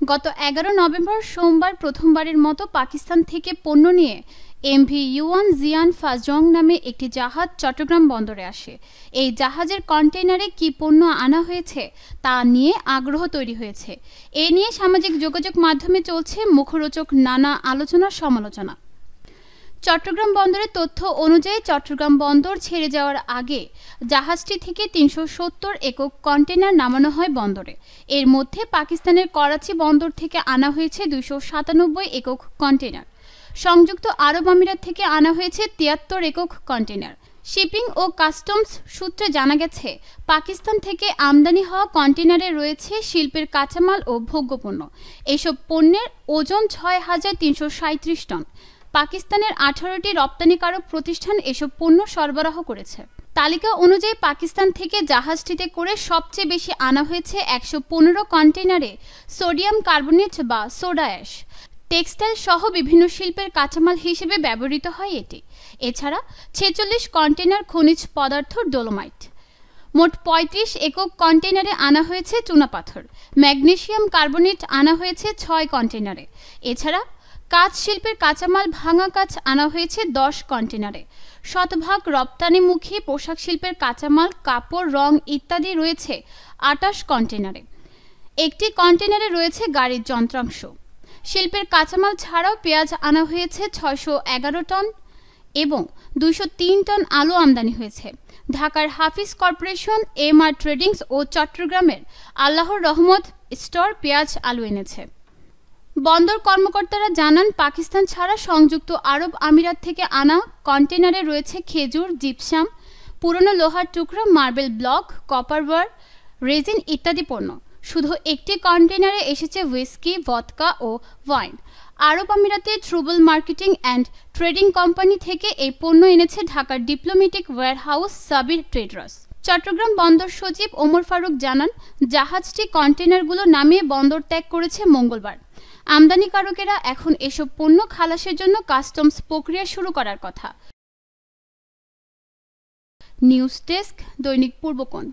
গত 11 নভেম্বর সোমবার প্রথমবারের মতো পাকিস্তান থেকে পণ্য নিয়ে এমভি ইউয়ান জিয়ান ফাজং নামে একটি জাহাজ চট্টগ্রাম বন্দরে আসে। এই জাহাজের কন্টেইনারে কি পণ্য আনা হয়েছে তা নিয়ে আগ্রহ তৈরি হয়েছে। এ নিয়ে সামাজিক যোগাযোগ মাধ্যমে চলছে মুখরোচক নানা আলোচনা সমালোচনা। চট্টগ্রাম বন্দরের তথ্য অনুযায়ী চট্টগ্রাম বন্দর ছেড়ে যাওয়ার আগে জাহাজটি থেকে 370 একক কন্টেইনার নামানো হয় বন্দরে। এর মধ্যে পাকিস্তানের করাচি বন্দর থেকে আনা হয়েছে 297 একক কন্টেইনার। সংযুক্ত আরব আমিরাত থেকে আনা হয়েছে 73 একক কন্টেইনার। শিপিং ও কাস্টমস সূত্রে জানা গেছে, পাকিস্তান থেকে আমদানি হওয়া কন্টেইনারে রয়েছে শিল্পের কাঁচামাল ও ভোগ্যপণ্য। এসব পণ্যের ওজন 6337 টন। পাকিস্তানের 18টি রপ্তানিকারক প্রতিষ্ঠান এসব পণ্য সরবরাহ করেছে। তালিকা অনুযায়ী পাকিস্তান থেকে জাহাজটিতে করে সবচেয়ে বেশি আনা হয়েছে 115 কন্টেইনারে সোডিয়াম কার্বনেট বা সোডা অ্যাশ। টেক্সটাইল সহ বিভিন্ন শিল্পের কাঁচামাল হিসেবে ব্যবহৃত হয় এটি। এছাড়া 46 কন্টেইনার খনিজ পদার্থ ডোলোমাইট। মোট 35 একক কন্টেইনারে আনা হয়েছে চুনাপাথর। ম্যাগনেসিয়াম কার্বনেট আনা হয়েছে 6 কন্টেইনারে। এছাড়া কাঁচ শিল্পের কাঁচামাল ভাঙা কাঁচ আনা হয়েছে 10 কন্টেইনারে। শতভাগ রপ্তানিমুখী পোশাক শিল্পের কাঁচামাল, কাপড়, রং ইত্যাদি রয়েছে 28 কন্টেইনারে। একটি কন্টেইনারে রয়েছে গাড়ির যন্ত্রাংশ। শিল্পের কাঁচামাল ছাড়াও পেঁয়াজ আনা হয়েছে 611 টন এবং 203 টন আলু আমদানি হয়েছে। ঢাকার হাফিজ কর্পোরেশন, এমআর ট্রেডিংস ও চট্টগ্রামের আল্লাহর রহমত স্টোর পেঁয়াজ আলু এনেছে। বন্দর কর্মকর্তারা জানান, পাকিস্তান ছাড়া সংযুক্ত আরব আমিরাত থেকে আনা কন্টেইনারে রয়েছে খেজুর, জিপসাম, পুরনো লোহার টুকরা, marble block, copper wire, resin ইত্যাদি পণ্য। শুধু একটি কন্টেইনারে এসেছে হুইস্কি, ভদকা ও ওয়াইন। আরব আমিরাতের ট্রুবল মার্কেটিং অ্যান্ড ট্রেডিং কোম্পানি থেকে এই পণ্য এনেছে ঢাকার diplomatic warehouse Sabir Traders. Chittagong বন্দর সচিব ওমর ফারুক জানান, জাহাজটি কন্টেইনারগুলো নামিয়ে বন্দর ত্যাগ করেছে মঙ্গলবার। আমদানিকারকেরা এখন এসব পণ্য খালাসের জন্য কাস্টমস প্রক্রিয়া শুরু করার কথা। নিউজ ডেস্ক, দৈনিক পূর্বকোণ।